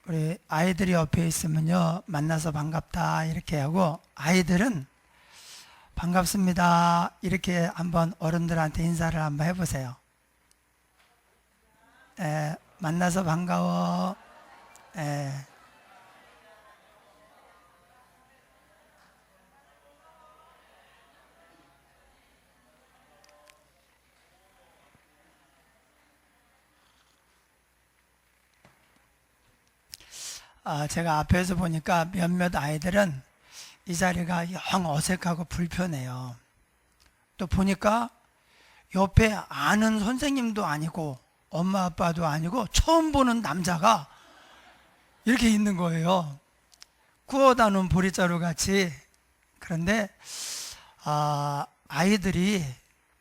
우리 아이들이 옆에 있으면요, 만나서 반갑다 이렇게 하고, 아이들은 반갑습니다 이렇게 한번 어른들한테 인사를 한번 해보세요. 만나서 반가워. 제가 앞에서 보니까 몇몇 아이들은 이 자리가 영 어색하고 불편해요. 또 보니까 옆에 아는 선생님도 아니고 엄마 아빠도 아니고 처음 보는 남자가 이렇게 있는 거예요. 구워다 놓은 보리자루 같이. 그런데 아이들이,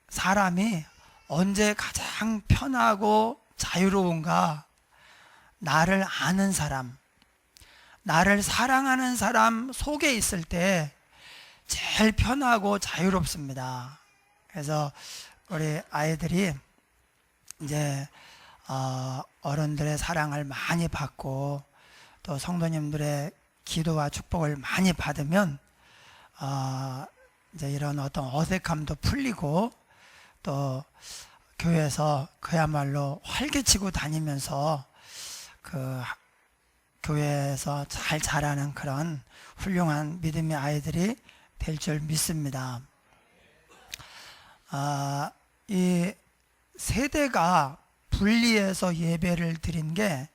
사람이 언제 가장 편하고 자유로운가? 나를 아는 사람, 나를 사랑하는 사람 속에 있을 때 제일 편하고 자유롭습니다. 그래서 우리 아이들이 이제 어른들의 사랑을 많이 받고 또 성도님들의 기도와 축복을 많이 받으면 이제 이런 어떤 어색함도 풀리고 또 교회에서 그야말로 활개치고 다니면서 그 교회에서 잘 자라는 그런 훌륭한 믿음의 아이들이 될 줄 믿습니다. 이 세대가 분리해서 예배를 드린 게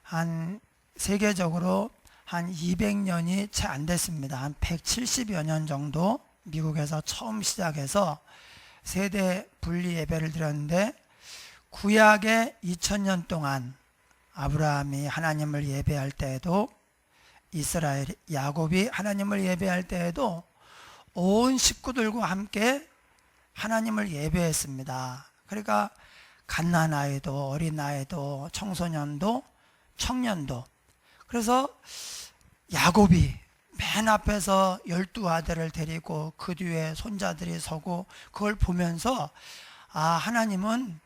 한 세계적으로 한 200년이 채 안 됐습니다. 한 170여 년 정도 미국에서 처음 시작해서 세대 분리 예배를 드렸는데, 구약의 2000년 동안 아브라함이 하나님을 예배할 때에도, 이스라엘 야곱이 하나님을 예배할 때에도 온 식구들과 함께 하나님을 예배했습니다. 그러니까 갓난아이도 어린아이도 청소년도 청년도. 그래서 야곱이 맨 앞에서 12아들을 데리고 그 뒤에 손자들이 서고 그걸 보면서 하나님은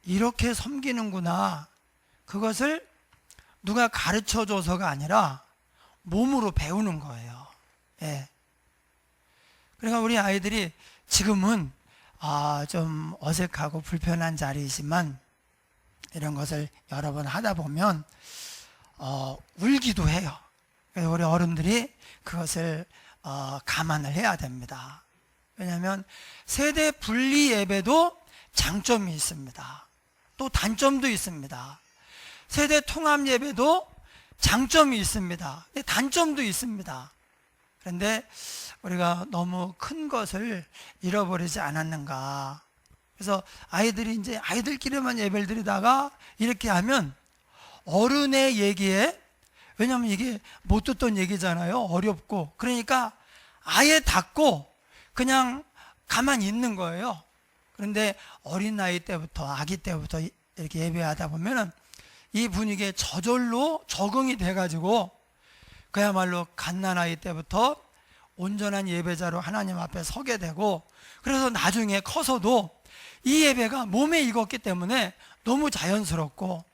이렇게 섬기는구나. 그것을 누가 가르쳐줘서가 아니라 몸으로 배우는 거예요. 그러니까 우리 아이들이 지금은 좀 어색하고 불편한 자리이지만 이런 것을 여러 번 하다 보면 울기도 해요. 그래서 우리 어른들이 그것을 감안을 해야 됩니다. 왜냐하면 세대 분리 예배도 장점이 있습니다. 또 단점도 있습니다. 세대 통합 예배도 장점이 있습니다. 단점도 있습니다. 그런데 우리가 너무 큰 것을 잃어버리지 않았는가. 그래서 아이들이 이제 아이들끼리만 예배를 드리다가 이렇게 하면 어른의 얘기에, 왜냐하면 이게 못 듣던 얘기잖아요. 어렵고. 그러니까 아예 닫고 그냥 가만히 있는 거예요. 그런데 어린 나이 때부터, 아기 때부터 이렇게 예배하다 보면은 이 분위기에 저절로 적응이 돼가지고 그야말로 갓난아이 때부터 온전한 예배자로 하나님 앞에 서게 되고, 그래서 나중에 커서도 이 예배가 몸에 익었기 때문에 너무 자연스럽고,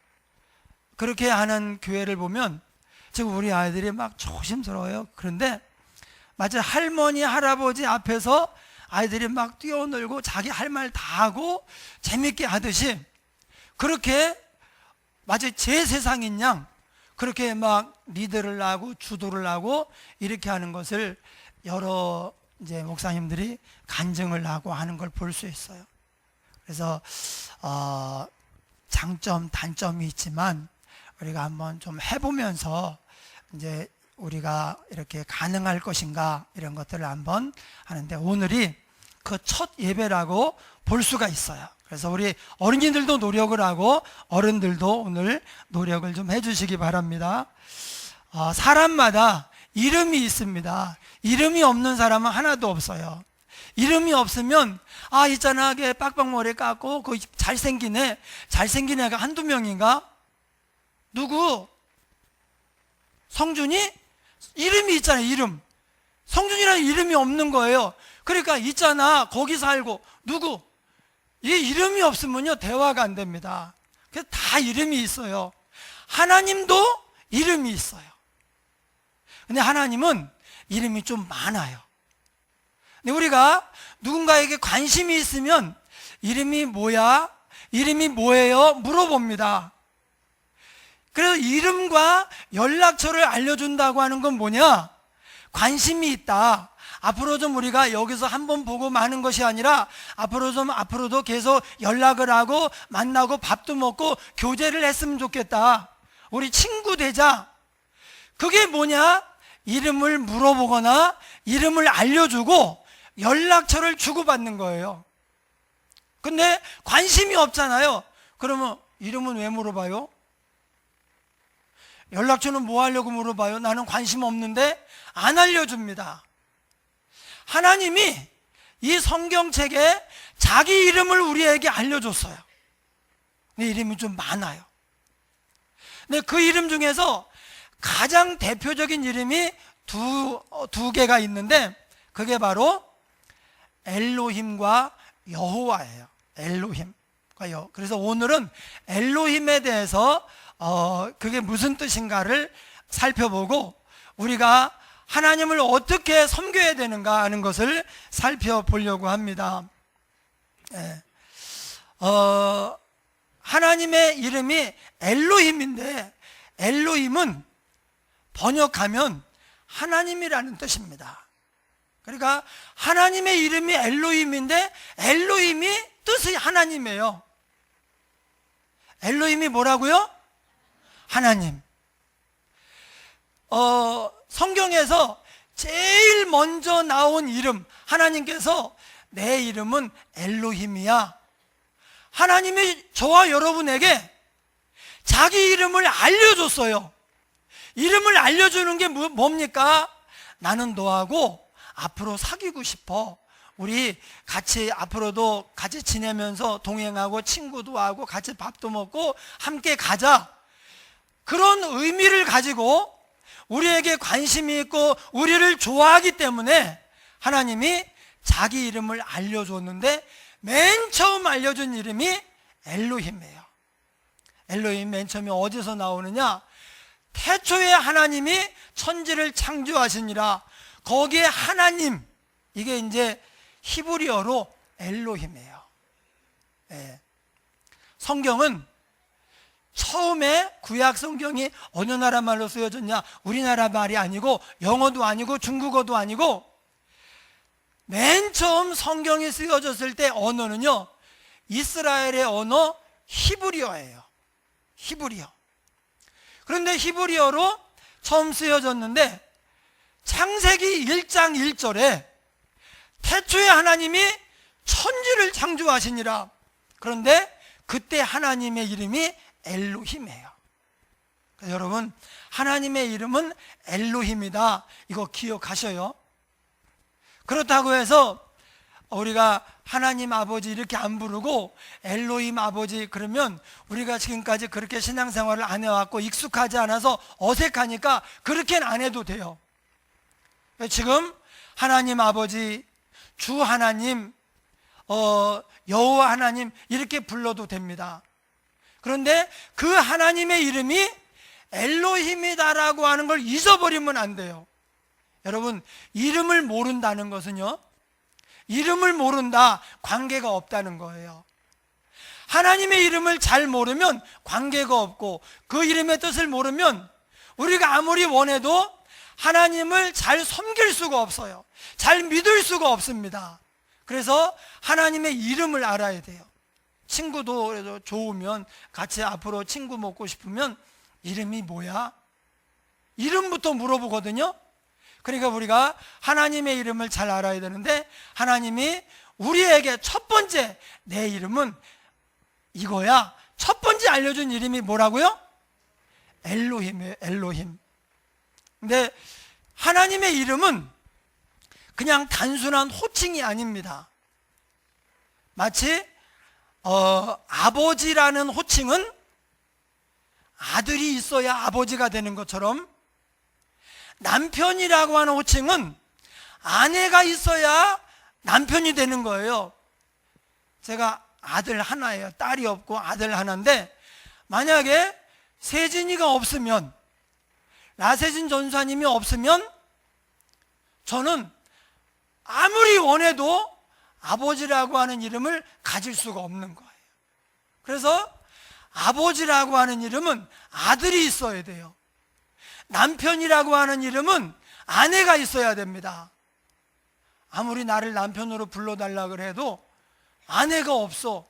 그렇게 하는 교회를 보면 지금 우리 아이들이 막 조심스러워요. 그런데 마치 할머니 할아버지 앞에서 아이들이 막 뛰어놀고 자기 할 말 다 하고 재밌게 하듯이, 그렇게 마치 제 세상인 양 그렇게 막 리드를 하고 주도를 하고 이렇게 하는 것을 여러 이제 목사님들이 간증을 하고 하는 걸 볼 수 있어요. 그래서 장점 단점이 있지만 우리가 한번 좀 해보면서 이제 우리가 이렇게 가능할 것인가 이런 것들을 한번 하는데, 오늘이 그 첫 예배라고 볼 수가 있어요. 그래서 우리 어린이들도 노력을 하고 어른들도 오늘 노력을 좀 해주시기 바랍니다. 사람마다 이름이 있습니다. 이름이 없는 사람은 하나도 없어요. 이름이 없으면 있잖아, 걔 빡빡머리 깎고 그 잘생긴 애가 한두 명인가? 누구? 성준이? 이름이 있잖아요. 이름. 성준이라는 이름이 없는 거예요. 그러니까 있잖아, 거기 살고. 누구? 이 이름이 없으면요 대화가 안 됩니다. 그래서 다 이름이 있어요. 하나님도 이름이 있어요. 근데 하나님은 이름이 좀 많아요. 근데 우리가 누군가에게 관심이 있으면 이름이 뭐야? 이름이 뭐예요? 물어봅니다. 그래서 이름과 연락처를 알려준다고 하는 건 뭐냐? 관심이 있다. 앞으로 좀 우리가 여기서 한번 보고 마는 것이 아니라 앞으로도 계속 연락을 하고 만나고 밥도 먹고 교제를 했으면 좋겠다. 우리 친구 되자. 그게 뭐냐? 이름을 물어보거나 이름을 알려주고 연락처를 주고받는 거예요. 근데 관심이 없잖아요. 그러면 이름은 왜 물어봐요? 연락처는 뭐 하려고 물어봐요? 나는 관심 없는데 안 알려줍니다. 하나님이 이 성경책에 자기 이름을 우리에게 알려줬어요. 근데 이름이 좀 많아요. 근데 그 이름 중에서 가장 대표적인 이름이 두 개가 있는데 그게 바로 엘로힘과 여호와예요. 엘로힘과 여호와. 그래서 오늘은 엘로힘에 대해서 그게 무슨 뜻인가를 살펴보고 우리가 하나님을 어떻게 섬겨야 되는가 하는 것을 살펴보려고 합니다. 하나님의 이름이 엘로힘인데 엘로힘은 번역하면 하나님이라는 뜻입니다. 그러니까 하나님의 이름이 엘로힘인데 엘로힘이 뜻이 하나님이에요. 엘로힘이 뭐라고요? 하나님. 성경에서 제일 먼저 나온 이름, 하나님께서 내 이름은 엘로힘이야. 하나님이 저와 여러분에게 자기 이름을 알려줬어요. 이름을 알려주는 게 뭡니까? 나는 너하고 앞으로 사귀고 싶어. 우리 같이 앞으로도 같이 지내면서 동행하고 친구도 하고 같이 밥도 먹고 함께 가자. 그런 의미를 가지고 우리에게 관심이 있고 우리를 좋아하기 때문에 하나님이 자기 이름을 알려줬는데 맨 처음 알려준 이름이 엘로힘이에요. 엘로힘 맨 처음에 어디서 나오느냐? 태초에 하나님이 천지를 창조하시니라. 거기에 하나님, 이게 이제 히브리어로 엘로힘이에요. 성경은 처음에 구약 성경이 어느 나라 말로 쓰여졌냐? 우리나라 말이 아니고 영어도 아니고 중국어도 아니고 맨 처음 성경이 쓰여졌을 때 언어는요 이스라엘의 언어 히브리어예요. 히브리어. 그런데 히브리어로 처음 쓰여졌는데 창세기 1장 1절에 태초에 하나님이 천지를 창조하시니라. 그런데 그때 하나님의 이름이 엘로힘이에요. 여러분 하나님의 이름은 엘로힘이다. 이거 기억하셔요. 그렇다고 해서 우리가 하나님 아버지 이렇게 안 부르고 엘로힘 아버지 그러면 우리가 지금까지 그렇게 신앙생활을 안 해왔고 익숙하지 않아서 어색하니까 그렇게는 안 해도 돼요. 지금 하나님 아버지, 주 하나님, 여호와 하나님 이렇게 불러도 됩니다. 그런데 그 하나님의 이름이 엘로힘이다라고 하는 걸 잊어버리면 안 돼요. 여러분 이름을 모른다는 것은요 이름을 모른다, 관계가 없다는 거예요. 하나님의 이름을 잘 모르면 관계가 없고 그 이름의 뜻을 모르면 우리가 아무리 원해도 하나님을 잘 섬길 수가 없어요. 잘 믿을 수가 없습니다. 그래서 하나님의 이름을 알아야 돼요. 친구도 그래도 좋으면 같이 앞으로 친구 먹고 싶으면 이름이 뭐야? 이름부터 물어보거든요. 그러니까 우리가 하나님의 이름을 잘 알아야 되는데 하나님이 우리에게 첫 번째 내 이름은 이거야. 첫 번째 알려준 이름이 뭐라고요? 엘로힘이에요. 엘로힘. 근데 하나님의 이름은 그냥 단순한 호칭이 아닙니다. 마치 아버지라는 호칭은 아들이 있어야 아버지가 되는 것처럼 남편이라고 하는 호칭은 아내가 있어야 남편이 되는 거예요. 제가 아들 하나예요. 딸이 없고 아들 하나인데 만약에 세진이가 없으면 라세진 전사님이 없으면 저는 아무리 원해도 아버지라고 하는 이름을 가질 수가 없는 거예요. 그래서 아버지라고 하는 이름은 아들이 있어야 돼요. 남편이라고 하는 이름은 아내가 있어야 됩니다. 아무리 나를 남편으로 불러달라 해도 아내가 없어.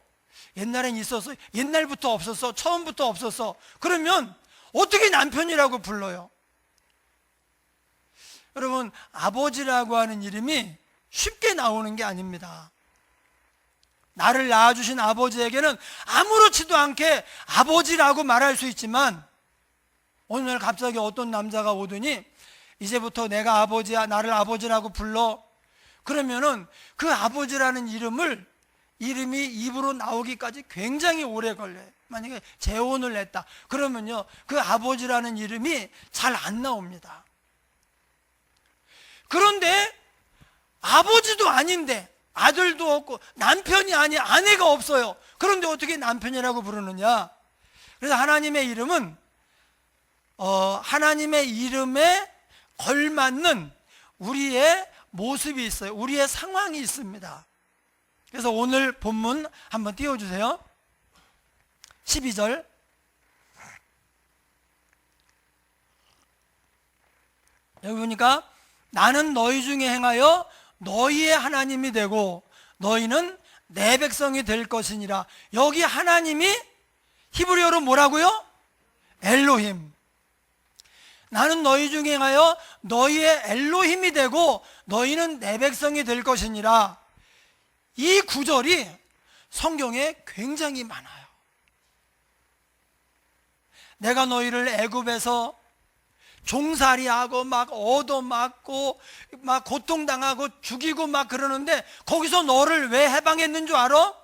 옛날엔 있었어. 옛날부터 없었어. 처음부터 없었어. 그러면 어떻게 남편이라고 불러요? 여러분, 아버지라고 하는 이름이 쉽게 나오는 게 아닙니다. 나를 낳아주신 아버지에게는 아무렇지도 않게 아버지라고 말할 수 있지만, 어느 날 갑자기 어떤 남자가 오더니 이제부터 내가 아버지야, 나를 아버지라고 불러. 그러면은 그 아버지라는 이름이 입으로 나오기까지 굉장히 오래 걸려요. 만약에 재혼을 했다 그러면요, 그 아버지라는 이름이 잘 안 나옵니다. 그런데 아버지도 아닌데, 아들도 없고 남편이 아니 아내가 없어요. 그런데 어떻게 남편이라고 부르느냐? 그래서 하나님의 이름은 하나님의 이름에 걸맞는 우리의 모습이 있어요. 우리의 상황이 있습니다. 그래서 오늘 본문 한번 띄워주세요. 12절. 여기 보니까 나는 너희 중에 행하여 너희의 하나님이 되고 너희는 내 백성이 될 것이니라. 여기 하나님이 히브리어로 뭐라고요? 엘로힘. 나는 너희 중에 행하여 너희의 엘로힘이 되고 너희는 내 백성이 될 것이니라. 이 구절이 성경에 굉장히 많아요. 내가 너희를 애굽에서 종살이하고 막 얻어맞고 막 고통당하고 죽이고 막 그러는데 거기서 너를 왜 해방했는 줄 알아?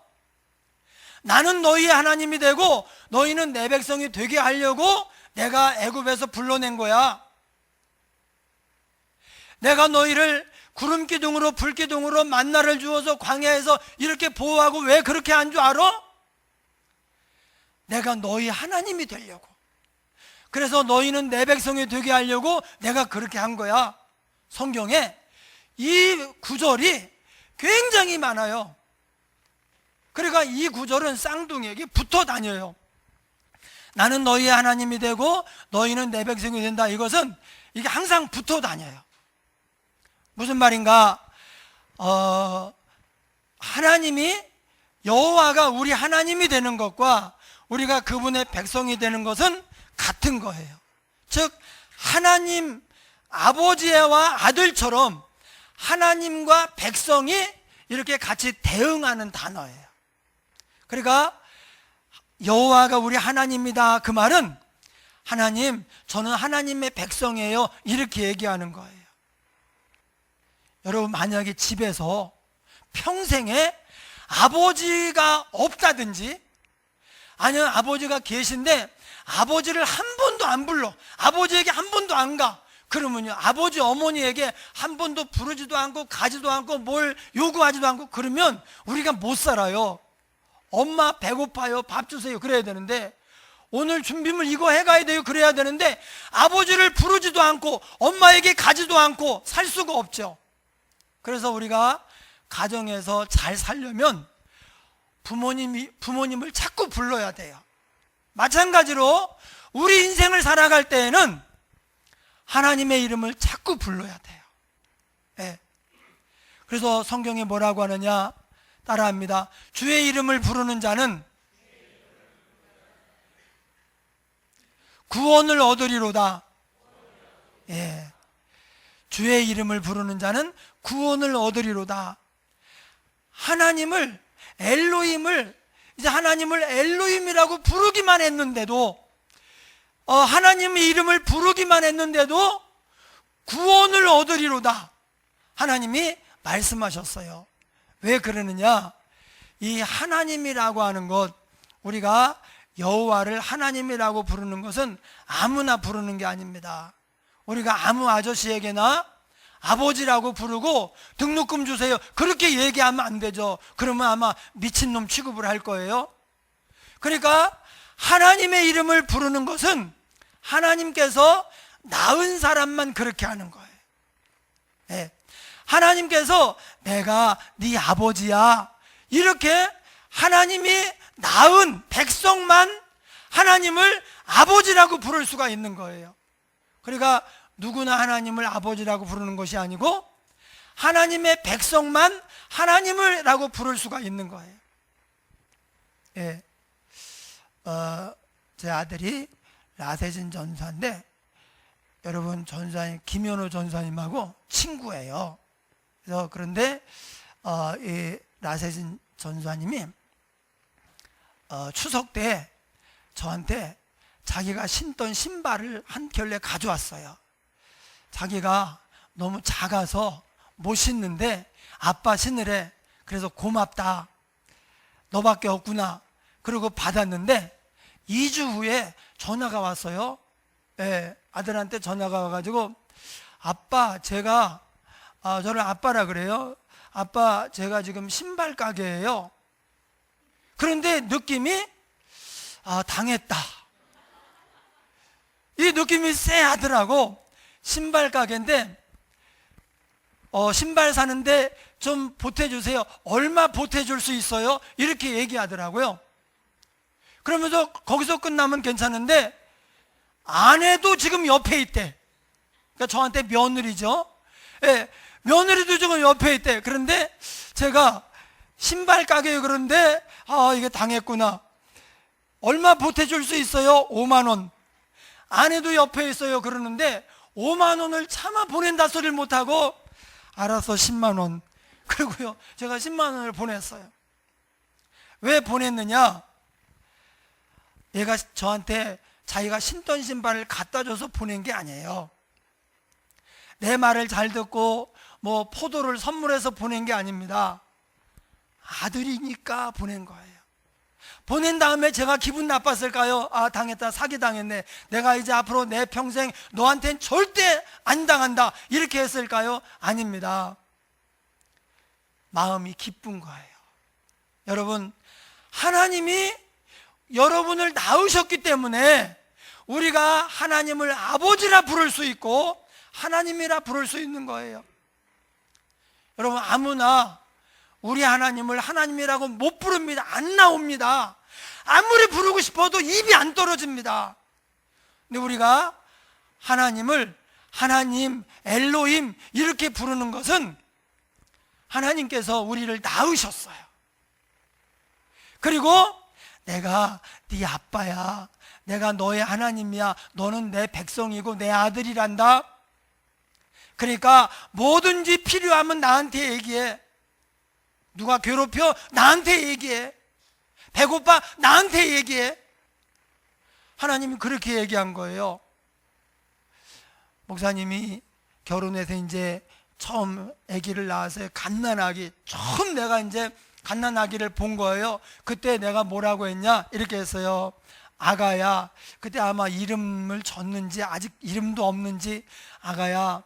나는 너희의 하나님이 되고 너희는 내 백성이 되게 하려고 내가 애굽에서 불러낸 거야. 내가 너희를 구름 기둥으로 불 기둥으로 만나를 주어서 광야에서 이렇게 보호하고 왜 그렇게 한 줄 알아? 내가 너희 하나님이 되려고. 그래서 너희는 내 백성이 되게 하려고 내가 그렇게 한 거야. 성경에 이 구절이 굉장히 많아요. 그러니까 이 구절은 쌍둥이에게 붙어 다녀요. 나는 너희의 하나님이 되고 너희는 내 백성이 된다. 이것은 이게 항상 붙어 다녀요. 무슨 말인가? 하나님이, 여호와가 우리 하나님이 되는 것과 우리가 그분의 백성이 되는 것은 같은 거예요. 즉 하나님 아버지와 아들처럼 하나님과 백성이 이렇게 같이 대응하는 단어예요. 그러니까 여호와가 우리 하나님이다, 그 말은 하나님, 저는 하나님의 백성이에요, 이렇게 얘기하는 거예요. 여러분, 만약에 집에서 평생에 아버지가 없다든지 아니면 아버지가 계신데 아버지를 한 번도 안 불러, 아버지에게 한 번도 안 가, 그러면요, 아버지 어머니에게 한 번도 부르지도 않고 가지도 않고 뭘 요구하지도 않고 그러면 우리가 못 살아요. 엄마 배고파요, 밥 주세요, 그래야 되는데, 오늘 준비물 이거 해가야 돼요, 그래야 되는데 아버지를 부르지도 않고 엄마에게 가지도 않고 살 수가 없죠. 그래서 우리가 가정에서 잘 살려면 부모님을 자꾸 불러야 돼요. 마찬가지로 우리 인생을 살아갈 때에는 하나님의 이름을 자꾸 불러야 돼요. 네. 그래서 성경에 뭐라고 하느냐, 따라합니다. 주의 이름을 부르는 자는 구원을 얻으리로다. 예. 주의 이름을 부르는 자는 구원을 얻으리로다. 하나님을, 엘로힘을, 이제 하나님을 엘로힘이라고 부르기만 했는데도, 하나님의 이름을 부르기만 했는데도 구원을 얻으리로다, 하나님이 말씀하셨어요. 왜 그러느냐? 이 하나님이라고 하는 것, 우리가 여호와를 하나님이라고 부르는 것은 아무나 부르는 게 아닙니다. 우리가 아무 아저씨에게나 아버지라고 부르고 등록금 주세요, 그렇게 얘기하면 안 되죠. 그러면 아마 미친놈 취급을 할 거예요. 그러니까 하나님의 이름을 부르는 것은 하나님께서 낳은 사람만 그렇게 하는 거예요. 예. 하나님께서 내가 네 아버지야, 이렇게 하나님이 낳은 백성만 하나님을 아버지라고 부를 수가 있는 거예요. 그러니까 누구나 하나님을 아버지라고 부르는 것이 아니고 하나님의 백성만 하나님을 라고 부를 수가 있는 거예요. 예. 제 아들이 라세진 전사인데, 여러분 전사님 김현호 전사님하고 친구예요. 그래서 그런데 이 라세진 전사님이 추석 때 저한테 자기가 신던 신발을 한 켤레 가져왔어요. 자기가 너무 작아서 못 신는데 아빠 신으래. 그래서 고맙다, 너밖에 없구나. 그리고 받았는데 2주 후에 전화가 왔어요. 예, 아들한테 전화가 와가지고, 아빠, 제가 저를 아빠라 그래요. 아빠, 제가 지금 신발 가게예요. 그런데 느낌이 당했다, 이 느낌이 쎄하더라고. 신발 가게인데 신발 사는데 좀 보태주세요. 얼마 보태줄 수 있어요? 이렇게 얘기하더라고요. 그러면서 거기서 끝나면 괜찮은데 아내도 지금 옆에 있대. 그러니까 저한테 며느리죠. 예, 며느리도 지금 옆에 있대. 그런데 제가 신발 가게에, 그런데 이게 당했구나. 얼마 보태줄 수 있어요? 5만 원. 아내도 옆에 있어요. 그러는데 5만 원을 차마 보낸다 소리를 못하고, 알아서 10만 원. 그리고요, 제가 10만 원을 보냈어요. 왜 보냈느냐? 얘가 저한테 자기가 신던 신발을 갖다 줘서 보낸 게 아니에요. 내 말을 잘 듣고 뭐 포도를 선물해서 보낸 게 아닙니다. 아들이니까 보낸 거예요. 보낸 다음에 제가 기분 나빴을까요? 당했다, 사기 당했네, 내가 이제 앞으로 내 평생 너한테는 절대 안 당한다, 이렇게 했을까요? 아닙니다. 마음이 기쁜 거예요. 여러분, 하나님이 여러분을 낳으셨기 때문에 우리가 하나님을 아버지라 부를 수 있고 하나님이라 부를 수 있는 거예요. 여러분, 아무나 우리 하나님을 하나님이라고 못 부릅니다. 안 나옵니다. 아무리 부르고 싶어도 입이 안 떨어집니다. 근데 우리가 하나님을 하나님, 엘로힘 이렇게 부르는 것은 하나님께서 우리를 낳으셨어요. 그리고 내가 네 아빠야, 내가 너의 하나님이야, 너는 내 백성이고 내 아들이란다. 그러니까 뭐든지 필요하면 나한테 얘기해. 누가 괴롭혀? 나한테 얘기해. 배고파? 나한테 얘기해. 하나님이 그렇게 얘기한 거예요. 목사님이 결혼해서 이제 처음 아기를 낳아서 갓난아기, 처음 내가 이제 갓난아기를 본 거예요. 그때 내가 뭐라고 했냐? 이렇게 했어요. 아가야, 그때 아마 이름을 줬는지 아직 이름도 없는지, 아가야,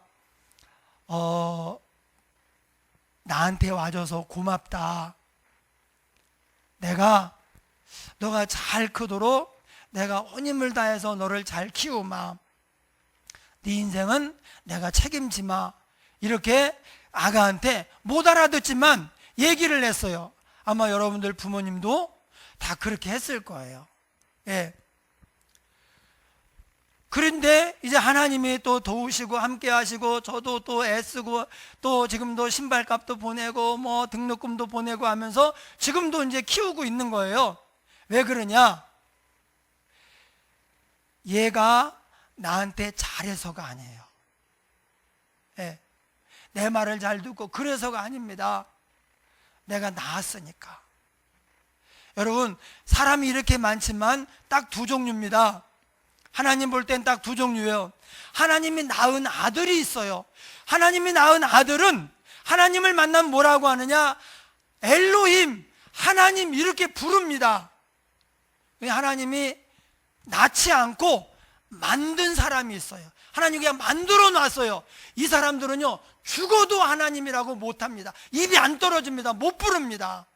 나한테 와줘서 고맙다. 너가 잘 크도록 내가 온 힘을 다해서 너를 잘 키우마. 네 인생은 내가 책임지마. 이렇게 아가한테 못 알아듣지만 얘기를 했어요. 아마 여러분들 부모님도 다 그렇게 했을 거예요. 예. 그런데 이제 하나님이 또 도우시고 함께 하시고, 저도 또 애쓰고, 또 지금도 신발값도 보내고 뭐 등록금도 보내고 하면서 지금도 이제 키우고 있는 거예요. 왜 그러냐? 얘가 나한테 잘해서가 아니에요. 예. 내 말을 잘 듣고 그래서가 아닙니다. 내가 낳았으니까. 여러분, 사람이 이렇게 많지만 딱 두 종류입니다. 하나님 볼 땐 딱 두 종류예요. 하나님이 낳은 아들이 있어요. 하나님이 낳은 아들은 하나님을 만나면 뭐라고 하느냐? 엘로힘, 하나님 이렇게 부릅니다. 하나님이 낳지 않고 만든 사람이 있어요. 하나님이 그냥 만들어 놨어요. 이 사람들은요, 죽어도 하나님이라고 못합니다. 입이 안 떨어집니다. 못 부릅니다.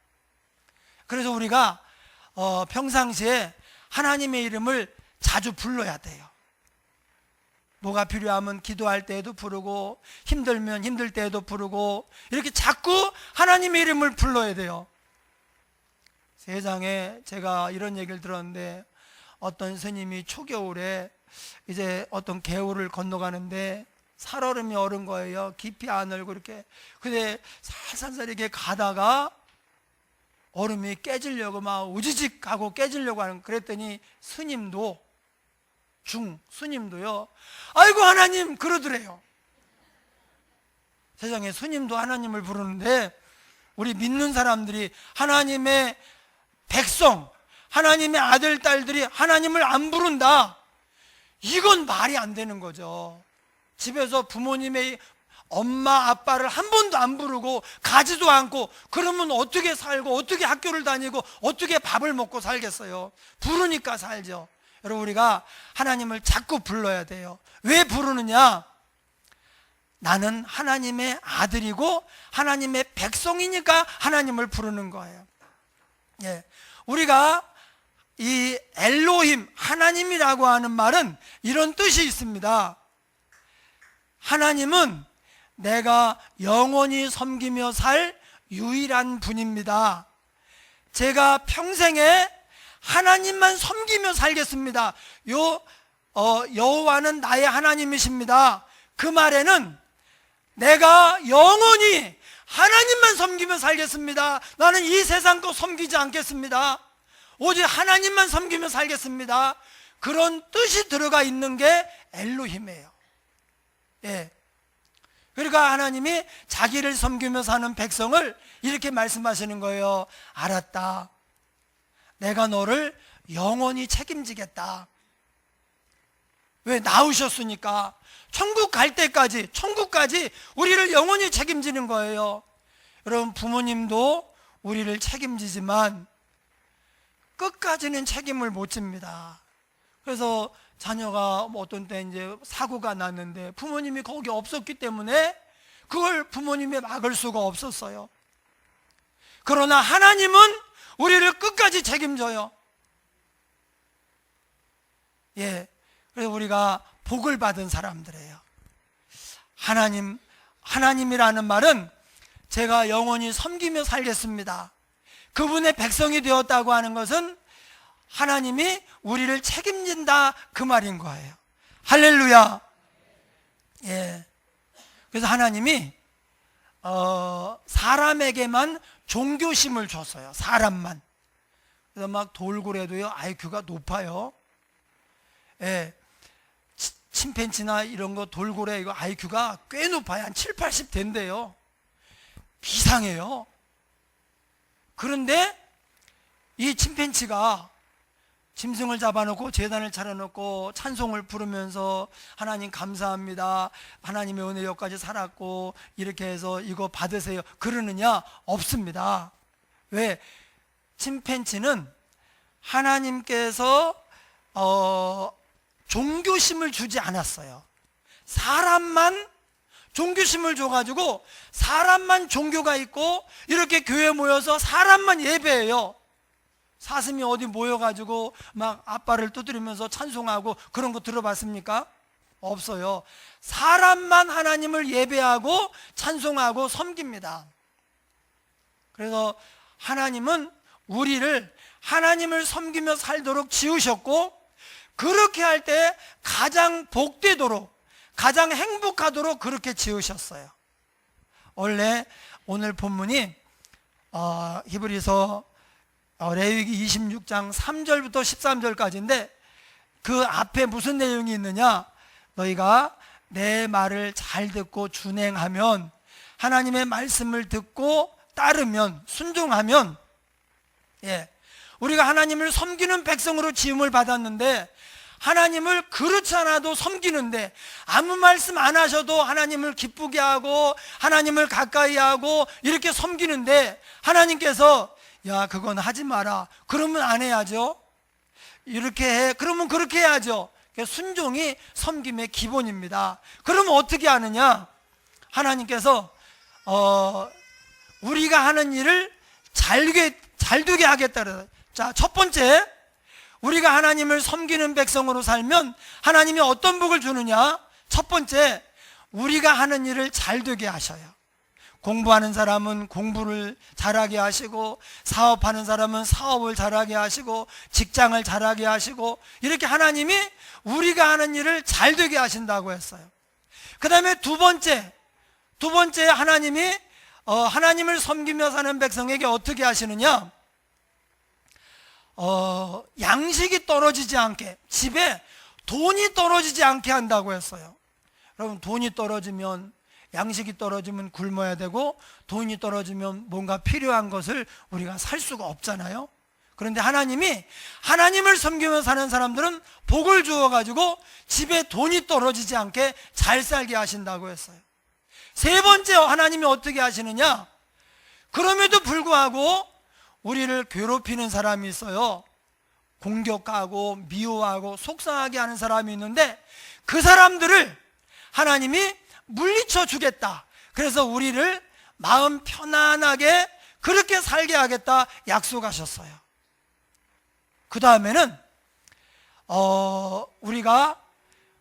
그래서 우리가 평상시에 하나님의 이름을 자주 불러야 돼요. 뭐가 필요하면 기도할 때에도 부르고, 힘들면 힘들 때에도 부르고, 이렇게 자꾸 하나님의 이름을 불러야 돼요. 세상에 제가 이런 얘기를 들었는데, 어떤 스님이 초겨울에 이제 어떤 개울을 건너가는데 살얼음이 얼은 거예요. 깊이 안 얼고 이렇게. 근데 살살살 이렇게 가다가 얼음이 깨지려고 막 우지직 하고 깨지려고 하는, 그랬더니 스님도요, 아이고 하나님 그러더래요. 세상에 스님도 하나님을 부르는데, 우리 믿는 사람들이, 하나님의 백성, 하나님의 아들 딸들이 하나님을 안 부른다, 이건 말이 안 되는 거죠. 집에서 부모님의 엄마 아빠를 한 번도 안 부르고 가지도 않고, 그러면 어떻게 살고 어떻게 학교를 다니고 어떻게 밥을 먹고 살겠어요? 부르니까 살죠. 여러분, 우리가 하나님을 자꾸 불러야 돼요. 왜 부르느냐? 나는 하나님의 아들이고 하나님의 백성이니까 하나님을 부르는 거예요. 예, 우리가 이 엘로힘, 하나님이라고 하는 말은 이런 뜻이 있습니다. 하나님은 내가 영원히 섬기며 살 유일한 분입니다. 제가 평생에 하나님만 섬기며 살겠습니다. 여호와는 나의 하나님이십니다. 그 말에는 내가 영원히 하나님만 섬기며 살겠습니다. 나는 이 세상 거 섬기지 않겠습니다. 오직 하나님만 섬기며 살겠습니다. 그런 뜻이 들어가 있는 게 엘로힘이에요. 예. 그러니까 하나님이 자기를 섬기며 사는 백성을 이렇게 말씀하시는 거예요. 알았다. 내가 너를 영원히 책임지겠다. 왜? 나으셨으니까. 천국 갈 때까지, 천국까지 우리를 영원히 책임지는 거예요. 여러분, 부모님도 우리를 책임지지만 끝까지는 책임을 못 집니다. 그래서 자녀가 어떤 때 이제 사고가 났는데 부모님이 거기 없었기 때문에 그걸 부모님이 막을 수가 없었어요. 그러나 하나님은 우리를 끝까지 책임져요. 예. 그래서 우리가 복을 받은 사람들이에요. 하나님이라는 말은 제가 영원히 섬기며 살겠습니다. 그분의 백성이 되었다고 하는 것은 하나님이 우리를 책임진다, 그 말인 거예요. 할렐루야. 예. 그래서 하나님이 사람에게만 종교심을 줬어요. 사람만. 그래서 막 돌고래도요, IQ가 높아요. 예. 침팬지나 이런 거, 돌고래 이거 IQ가 꽤 높아요. 한 7, 80 된대요. 비상해요. 그런데 이 침팬지가 짐승을 잡아놓고 제단을 차려놓고 찬송을 부르면서 하나님 감사합니다, 하나님의 은혜 여기까지 살았고 이렇게 해서 이거 받으세요 그러느냐? 없습니다. 왜? 침팬지는 하나님께서 종교심을 주지 않았어요. 사람만 종교심을 줘가지고 사람만 종교가 있고 이렇게 교회에 모여서 사람만 예배해요. 사슴이 어디 모여가지고 막 아빠를 두드리면서 찬송하고 그런 거 들어봤습니까? 없어요. 사람만 하나님을 예배하고 찬송하고 섬깁니다. 그래서 하나님은 우리를 하나님을 섬기며 살도록 지으셨고, 그렇게 할 때 가장 복되도록, 가장 행복하도록 그렇게 지으셨어요. 원래 오늘 본문이 히브리서 레위기 26장 3절부터 13절까지인데 그 앞에 무슨 내용이 있느냐? 너희가 내 말을 잘 듣고 준행하면, 하나님의 말씀을 듣고 따르면, 순종하면, 예, 우리가 하나님을 섬기는 백성으로 지음을 받았는데, 하나님을 그렇지 않아도 섬기는데, 아무 말씀 안 하셔도 하나님을 기쁘게 하고 하나님을 가까이 하고 이렇게 섬기는데, 하나님께서 야, 그건 하지 마라 그러면 안 해야죠. 이렇게 해 그러면 그렇게 해야죠. 순종이 섬김의 기본입니다. 그러면 어떻게 하느냐? 하나님께서 우리가 하는 일을 잘 되게 하겠다. 자, 첫 번째, 우리가 하나님을 섬기는 백성으로 살면 하나님이 어떤 복을 주느냐? 첫 번째, 우리가 하는 일을 잘 되게 하셔요. 공부하는 사람은 공부를 잘하게 하시고, 사업하는 사람은 사업을 잘하게 하시고, 직장을 잘하게 하시고, 이렇게 하나님이 우리가 하는 일을 잘 되게 하신다고 했어요. 그 다음에 두 번째 하나님이 하나님을 섬기며 사는 백성에게 어떻게 하시느냐, 양식이 떨어지지 않게, 집에 돈이 떨어지지 않게 한다고 했어요. 여러분, 돈이 떨어지면, 양식이 떨어지면 굶어야 되고, 돈이 떨어지면 뭔가 필요한 것을 우리가 살 수가 없잖아요. 그런데 하나님이, 하나님을 섬기며 사는 사람들은 복을 주어가지고 집에 돈이 떨어지지 않게 잘 살게 하신다고 했어요. 세 번째, 하나님이 어떻게 하시느냐, 그럼에도 불구하고 우리를 괴롭히는 사람이 있어요. 공격하고 미워하고 속상하게 하는 사람이 있는데, 그 사람들을 하나님이 물리쳐 주겠다. 그래서 우리를 마음 편안하게 그렇게 살게 하겠다 약속하셨어요. 그 다음에는 우리가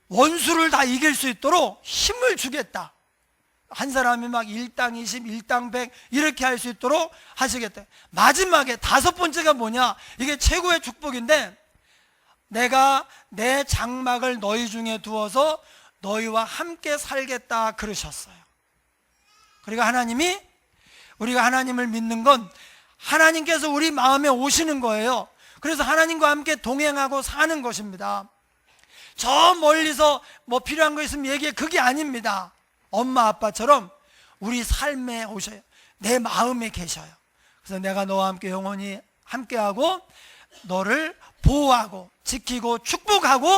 원수를 다 이길 수 있도록 힘을 주겠다. 한 사람이 막 일당 20, 일당 100 이렇게 할 수 있도록 하시겠다. 마지막에 다섯 번째가 뭐냐, 이게 최고의 축복인데, 내가 내 장막을 너희 중에 두어서 너희와 함께 살겠다 그러셨어요. 그러니까 하나님이, 우리가 하나님을 믿는 건 하나님께서 우리 마음에 오시는 거예요. 그래서 하나님과 함께 동행하고 사는 것입니다. 저 멀리서 뭐 필요한 거 있으면 얘기해, 그게 아닙니다. 엄마 아빠처럼 우리 삶에 오셔요. 내 마음에 계셔요. 그래서 내가 너와 함께 영원히 함께하고 너를 보호하고 지키고 축복하고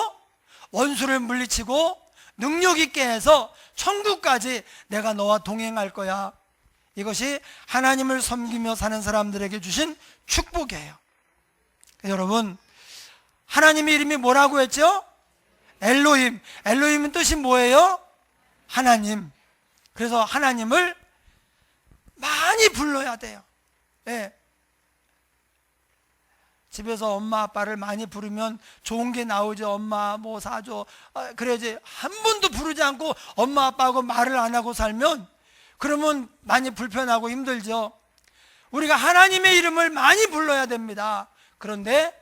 원수를 물리치고 능력 있게 해서 천국까지 내가 너와 동행할 거야. 이것이 하나님을 섬기며 사는 사람들에게 주신 축복이에요. 여러분, 하나님의 이름이 뭐라고 했죠? 엘로힘. 엘로힘은 뜻이 뭐예요? 하나님. 그래서 하나님을 많이 불러야 돼요. 네. 집에서 엄마 아빠를 많이 부르면 좋은 게 나오죠. 엄마 뭐 사줘, 그래야지. 한 번도 부르지 않고 엄마 아빠하고 말을 안 하고 살면, 그러면 많이 불편하고 힘들죠. 우리가 하나님의 이름을 많이 불러야 됩니다. 그런데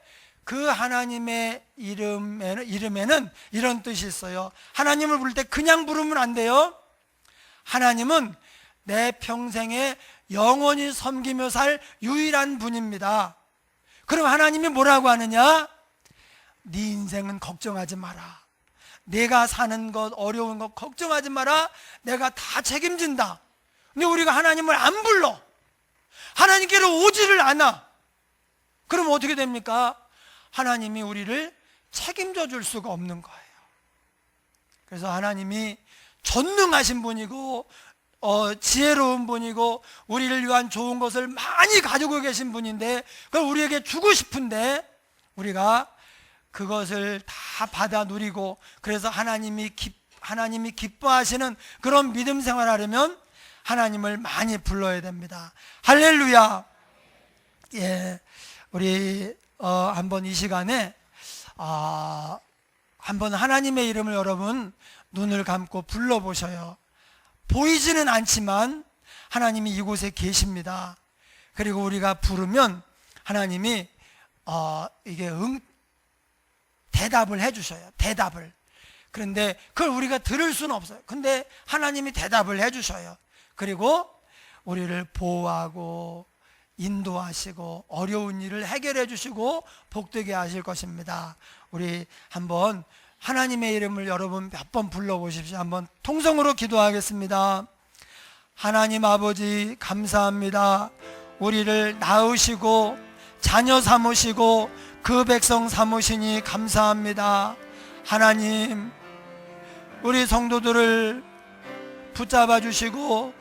그 하나님의 이름에는 이런 뜻이 있어요. 하나님을 부를 때 그냥 부르면 안 돼요. 하나님은 내 평생에 영원히 섬기며 살 유일한 분입니다. 그럼 하나님이 뭐라고 하느냐? 네 인생은 걱정하지 마라. 내가 사는 것, 어려운 것 걱정하지 마라. 내가 다 책임진다. 근데 우리가 하나님을 안 불러, 하나님께로 오지를 않아. 그럼 어떻게 됩니까? 하나님이 우리를 책임져 줄 수가 없는 거예요. 그래서 하나님이 전능하신 분이고 지혜로운 분이고 우리를 위한 좋은 것을 많이 가지고 계신 분인데, 그걸 우리에게 주고 싶은데 우리가 그것을 다 받아 누리고, 그래서 하나님이 기뻐하시는 그런 믿음 생활하려면 하나님을 많이 불러야 됩니다. 할렐루야. 예, 우리 한번 이 시간에 한번 하나님의 이름을 여러분 눈을 감고 불러보셔요. 보이지는 않지만 하나님이 이곳에 계십니다. 그리고 우리가 부르면 하나님이 이게 대답을 해주셔요. 대답을. 그런데 그걸 우리가 들을 수는 없어요. 근데 하나님이 대답을 해주셔요. 그리고 우리를 보호하고 인도하시고 어려운 일을 해결해 주시고 복되게 하실 것입니다. 우리 한번 하나님의 이름을 여러분 몇 번 불러보십시오. 한번 통성으로 기도하겠습니다. 하나님 아버지 감사합니다. 우리를 낳으시고 자녀 삼으시고 그 백성 삼으시니 감사합니다. 하나님, 우리 성도들을 붙잡아 주시고